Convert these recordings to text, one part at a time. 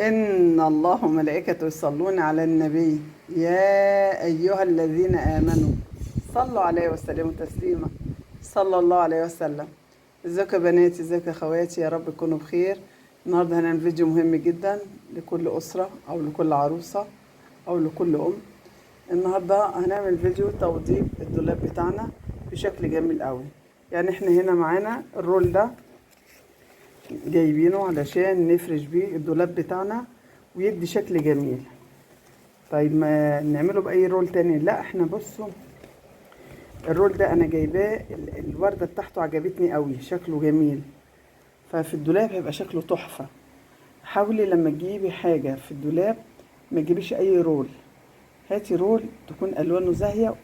إن الله وملائكته يصلون على النبي يا أيها الذين آمنوا صلوا عليه وسلموا تسليما. صلى الله عليه وسلم. ازيكم يا بناتي، ازيكم يا خواتي، يا رب تكونوا بخير. النهارده هنعمل فيديو مهم جدا لكل أسرة أو لكل عروسة أو لكل أم. النهارده هنعمل فيديو توضيب الدولاب بتاعنا بشكل جميل قوي. يعني احنا هنا معانا الرول ده جايبينه علشان نفرش بيه الدولاب بتاعنا ويدي شكل جميل. طيب ما نعمله بأي رول تاني؟ لا، احنا بصوا الرول ده انا جايباه الوردة بتاعته عجبتني قوي، شكله جميل، ففي الدولاب هيبقى شكله تحفة. حاولي لما تجيبي حاجة في الدولاب ما تجيبيش اي رول، هاتي رول تكون الوانه زاهية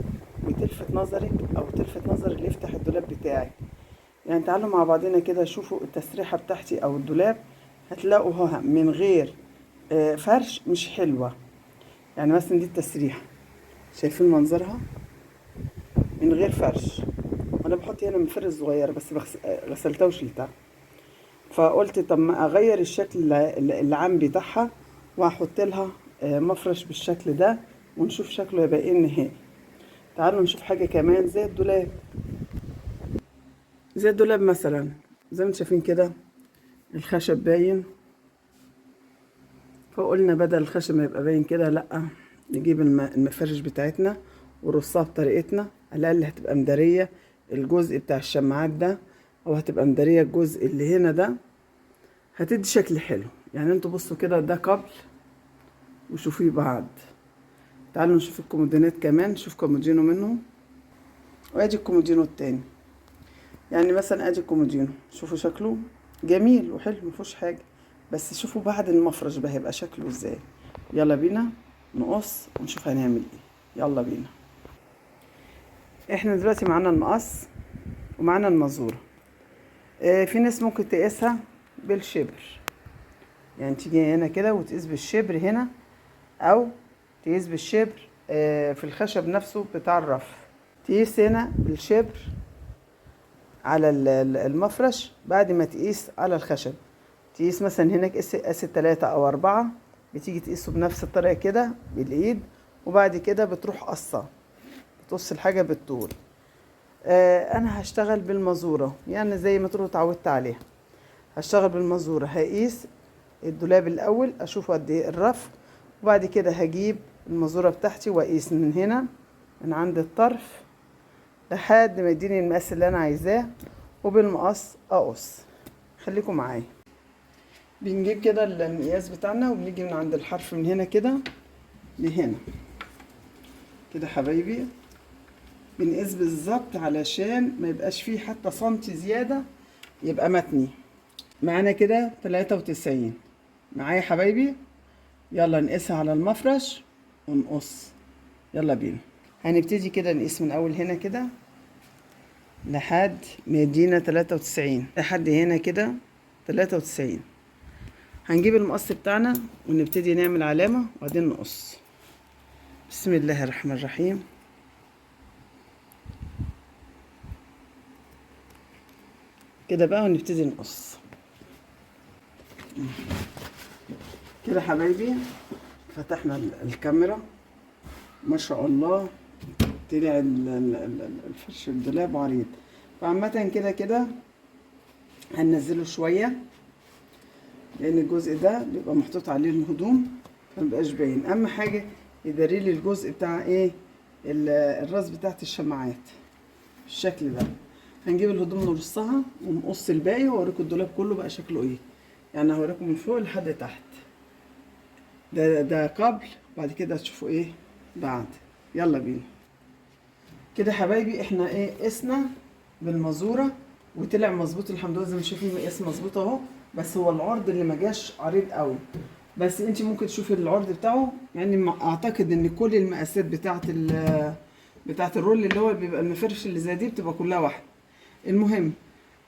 وتلفت نظرك او تلفت نظر اللي يفتح الدولاب بتاعك. يعني تعالوا مع بعضنا كده شوفوا التسريحة بتاعتي او الدولاب، هتلاقوها من غير فرش مش حلوة. يعني مثلا دي التسريحة، شايفين منظرها من غير فرش. انا بحط هنا مفرش صغير بس غسلتها وشلتها، فقلت طب ما اغير الشكل العام بتاعها واحط لها مفرش بالشكل ده ونشوف شكله يبقى ايه النهائي. تعالوا نشوف حاجة كمان زي الدولاب. زي الدولاب مثلا زي ما انتم شايفين كده الخشب باين، فقلنا بدل الخشب ما يبقى باين كده، لا نجيب المفرش بتاعتنا ونرصها بطريقتنا. على الاقل هتبقى مداريه الجزء بتاع الشماعات ده، او هتبقى مداريه الجزء اللي هنا ده، هتدي شكل حلو. يعني انتوا بصوا كده، ده قبل وشوفيه بعد. تعالوا نشوف الكومودينات كمان، شوف كومودينو منهم وادي الكومودينو التاني. يعني مثلا ادي الكومودينو، شوفوا شكله جميل وحلو مفيهوش حاجه، بس شوفوا بعد المفرش بقى هيبقى شكله ازاي. يلا بينا نقص ونشوف هنعمل ايه. يلا بينا. احنا دلوقتي معانا المقص ومعانا المزورة. في ناس ممكن تقيسها بالشبر، يعني تيجي هنا كده وتقيس بالشبر هنا، او تقيس بالشبر في الخشب نفسه بتاع الرف. تقيس هنا بالشبر على المفرش، بعد ما تقيس على الخشب تقيس مثلا هناك قاس 3 أو 4، بتيجي تقيسه بنفس الطريقة كده بالإيد، وبعد كده بتروح قصة، بتقص الحاجة بالطول. أنا هشتغل بالمزورة، يعني زي ما تروحوا اتعودت عليها. هشتغل بالمزورة، هقيس الدولاب الأول أشوف قد إيه الرف، وبعد كده هجيب المزورة بتاعتي وأقيس من هنا من عند الطرف لحد ما يديني المقاس اللي أنا عايزاه، وبالمقص أقص. خليكم معايا. بنجيب كده المقياس بتاعنا وبنيجي من عند الحرف من هنا كده لهنا كده حبايبي، بنقيس بالظبط علشان ما يبقاش فيه حتى سنتي زيادة يبقى متني. معانا كده 93 معايا حبايبي. يلا نقيسها على المفرش ونقص. يلا بينا. هنبتدي كده نقيس من اول هنا كده لحد ما يدينا 93، لحد هنا كده 93. هنجيب المقص بتاعنا ونبتدي نعمل علامة وبعدين نقص. بسم الله الرحمن الرحيم. كده بقى ونبتدي نقص كده حبايبي. فتحنا الكاميرا ما شاء الله، طلع الفرش الدولاب عريض. فعامة كده كده هننزله شوية، لان الجزء ده بيبقى محطوط عليه الهدوم فمبقاش باين. اهم حاجة يداريلي الجزء بتاع ايه، الراس بتاعت الشماعات بالشكل ده. هنجيب الهدوم نرصها ونقص الباقي واوريكم الدولاب كله بقى شكله ايه. يعني هوريكم من فوق لحد تحت. ده قبل، بعد كده هتشوفوا ايه بعد. يلا بينا. كده حبايبي احنا ايه قسنا بالمزوره وطلع مظبوط الحمد لله، زي ما شايفين المقاس مظبوط اهو، بس هو العرض اللي ما جاش عريض قوي. بس انت ممكن تشوفي العرض بتاعه، يعني اعتقد ان كل المقاسات بتاعت الرول اللي هو بيبقى المفرش اللي زي دي بتبقى كلها واحده. المهم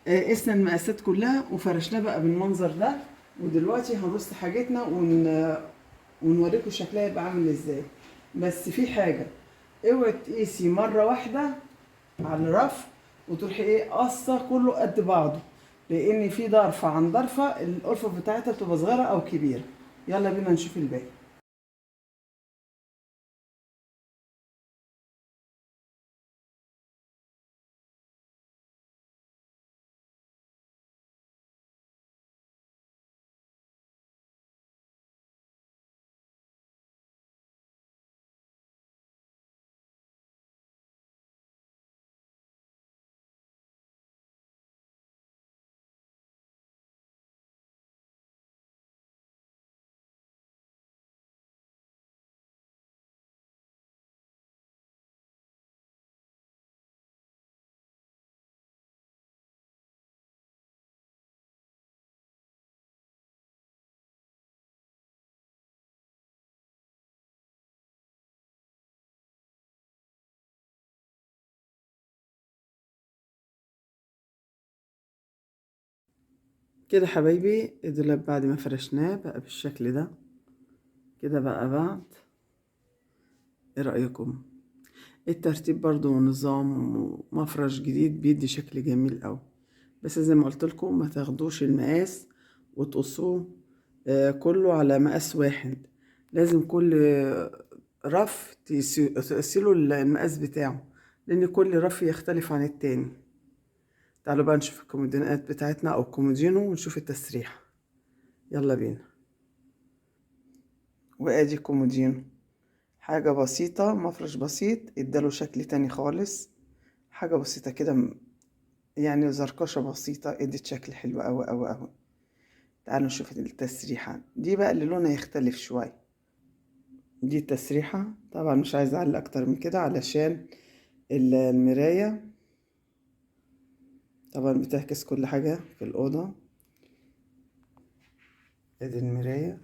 قسنا المقاسات كلها وفرشناه بقى بالمنظر ده. ودلوقتي هنرص حاجتنا ونوريكم شكلها يبقى عامل ازاي. بس في حاجه، اوعي تقيسي مره واحده على الرف وتروحي ايه قصه كله قد بعضه، لان في ضرفه عن ضرفه الارفف بتاعتها بتبقى صغيره او كبيره. يلا بينا نشوف الباقي. كده حبايبي الدولاب بعد ما فرشناه بقى بالشكل ده كده بقى. بعد ايه رأيكم؟ الترتيب برضو ونظام ومفرش جديد بيدي شكل جميل قوي. بس زي ما قلت لكم ما تاخدوش المقاس وتقصوه كله على مقاس واحد. لازم كل رف تقسله المقاس بتاعه، لان كل رف يختلف عن التاني. تعالوا بقى نشوف الكومودينات بتاعتنا او الكومودينو ونشوف التسريح. يلا بينا. وادي كومودينو، حاجة بسيطة، مفرش بسيط اداله شكل تاني خالص. حاجة بسيطة كده يعني زركشة بسيطة ادت شكل حلو اوي اوي اوي. تعالوا نشوف التسريحة دي بقى اللي لونها يختلف شوية. دي التسريحة، طبعا مش عايزة اعلق اكتر من كده علشان المراية طبعا بتعكس كل حاجة في الأوضة. ادي المراية.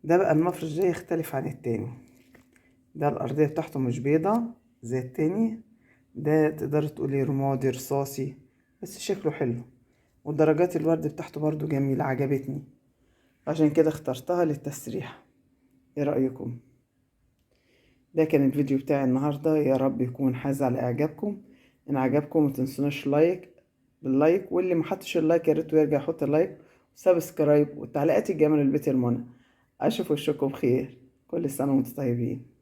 ده بقى المفرش ده يختلف عن التاني. ده الأرضية بتاعته مش بيضة زي التاني، ده تقدر تقولي رمادي رصاصي بس شكله حلو. ودرجات الورد بتاعته برضو جميلة عجبتني، عشان كده اخترتها للتسريح. ايه رأيكم؟ ده كان الفيديو بتاعي النهاردة، يا رب يكون حاز على اعجابكم. ان عجبكم متنسوناش باللايك، واللي محطش اللايك ياريت يرجع يحط اللايك وسبسكرايب والتعليقات الجميلة لبيت المنى. اشوف وشكم خير، كل سنة وانتم طيبين.